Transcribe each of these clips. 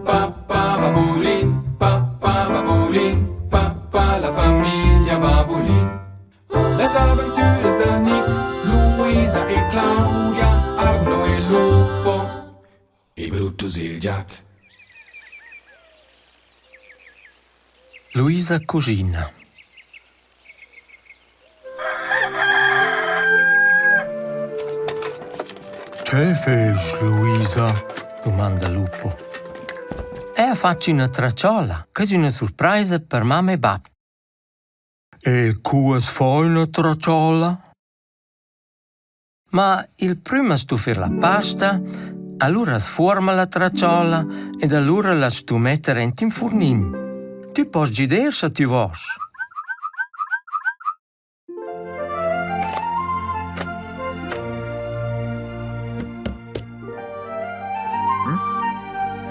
Babulin, papà, la famiglia Babulin. Les aventures de Nick, Luisa e Claudia, Arno e Lupo e Brutus il gat. Luisa cucina. Che fai, Luisa? Domanda Lupo. Faccio una tracciola, che è una sorpresa per mamma e babbo. E come fai una tracciola? Ma il prima stu fare la pasta, allora sforma la tracciola ed allora la stu mettere in fornin. Tu puoi giudere se tu vuoi.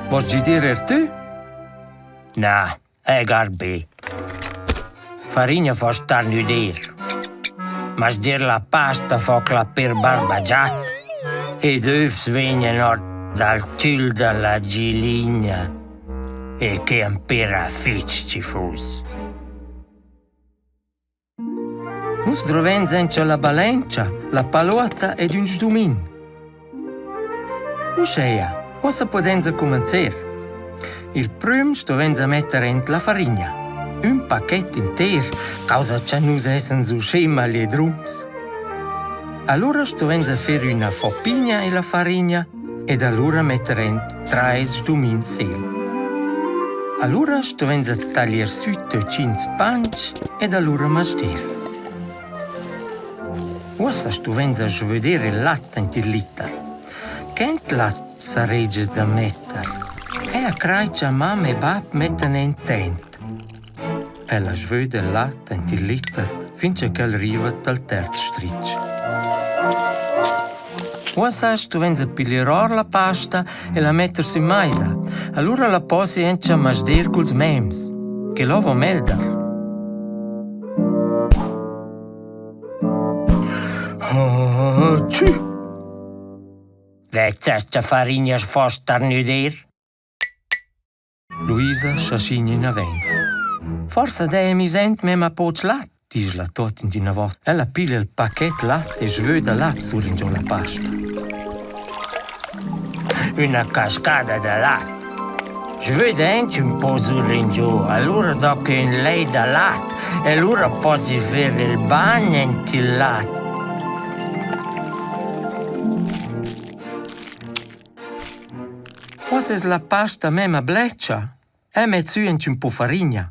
Vuoi giudere tu? No, è garbi. Farina fa star nudir. Ma dir la pasta fa clapper barbagiat. Ed övs vengono dal ciul della giligna. E che ampera fitch ci fus. Nus drovenza la balencia, la palota ed un sdumin. Usceia, cosa potenza cominciare? Il prim stovenza mettere in la farina. Un pacchetto intero, causa che nus essen so scema le drums. Allora stovenza fare una foppigna e la farina ed allora mettere in 3 sdumin sel. Allora stovenza tagliare sutto 5 panci ed allora masdere. Ora stovenza svedere il latte in il liter. Che latte sarebbe da mettere? E a craicia mamma e bab mettono in tent. E la svede il latte in il liter finché arriva dal terzo stritch. Ora stovenza pigliare la pasta e la mettersi in maisa. Allora la posi in a masdere col mems, che l'ovo melda. Vecchia farina fa starnudir? Luisa sciascigna in avent. Forse dei mi sent me ma poch lat, dice la tot in una volta. Ella piglia il pacchetto latte e svöda latte su ringio la pasta. Una cascata di latte. Svöda anche un po' su ringio, allora dopo in lei da latte, e allora posso fare il bagno in il latte. Cosa è la pasta mema bleccia? E mezzo in un po' farina.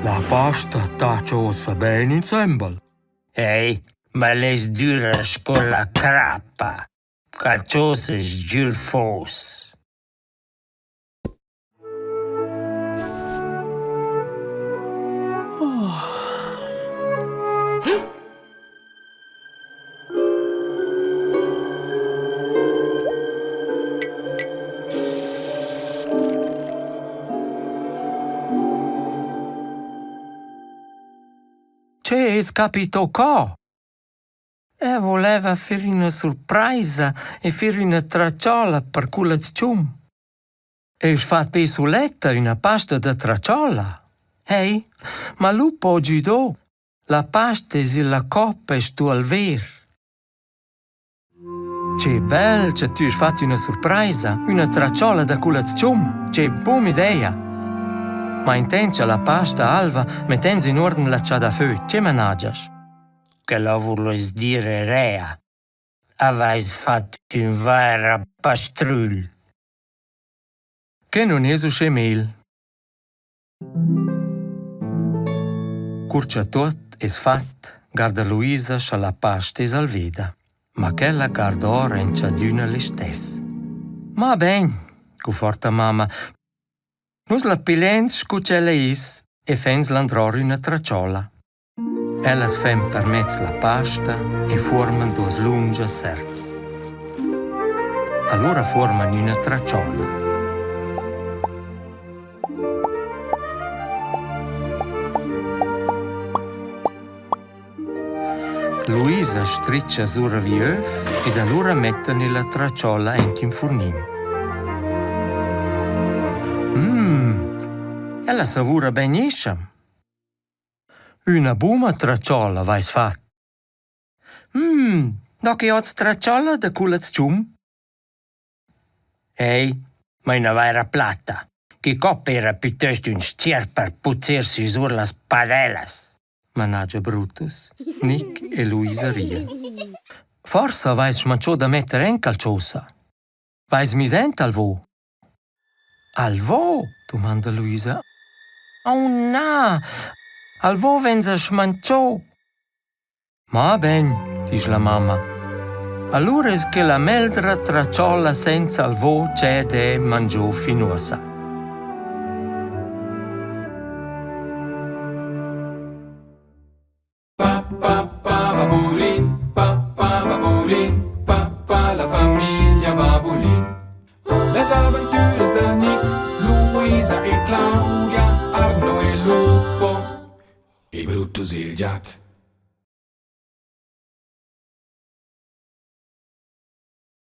La pasta taciosa bene insieme. Ehi, ma le sdura con la crappa. Caciosa sgiur fos. C'è capito qua? E voleva fare una sorpresa e fare una tracciola per colazione. E fatto per soletta una pasta da tracciola. Ehi, ma lupo oggi do, la pasta è la coppa e sto al ver. C'è bel che tu hai fatto una sorpresa, una tracciola da colazione. C'è buona idea. Ma intende la pasta alva mettendo in ordine la ciada feu, che managgias? Che lo vuoi dire rea? Avais fatto un vero pastrull. Che non è so scemel. Curcia tot es fat, garda Luisa scia la pasta es alveda, ma che la garda ora in ciaduna le stesse. Ma ben, conforta mamma, nus la pilens scucella is e fens l'andror una tracciola. Ellas fem per mezz la pasta e forman duas lungas serps. Allora forman una tracciola. Luisa striccia sura viöv ed allora mettono la tracciola in furnin. Ella savura benissimo. Una buona tracciola vais fat. Da che ho tracciola da culaz cium? Ehi, ma una vera plata. Che coppa era piuttosto un scier per puzzersi sur las padellas. Managgia Brutus, Nick e Luisa ria. Forse vais smanciò da mettere in calciosa. Vais misent al vo? Al vo? Domanda Luisa. Oh no, al vo venza smanciò. Ma ben, dice la mamma. Allora è che la meldra tracciola senza al vo c'è de mangiò finosa. Babulin, papà la famiglia Babulin. Les aventures de Nick, Luisa e Claudia, Arno e Lupo e Brutus il gat.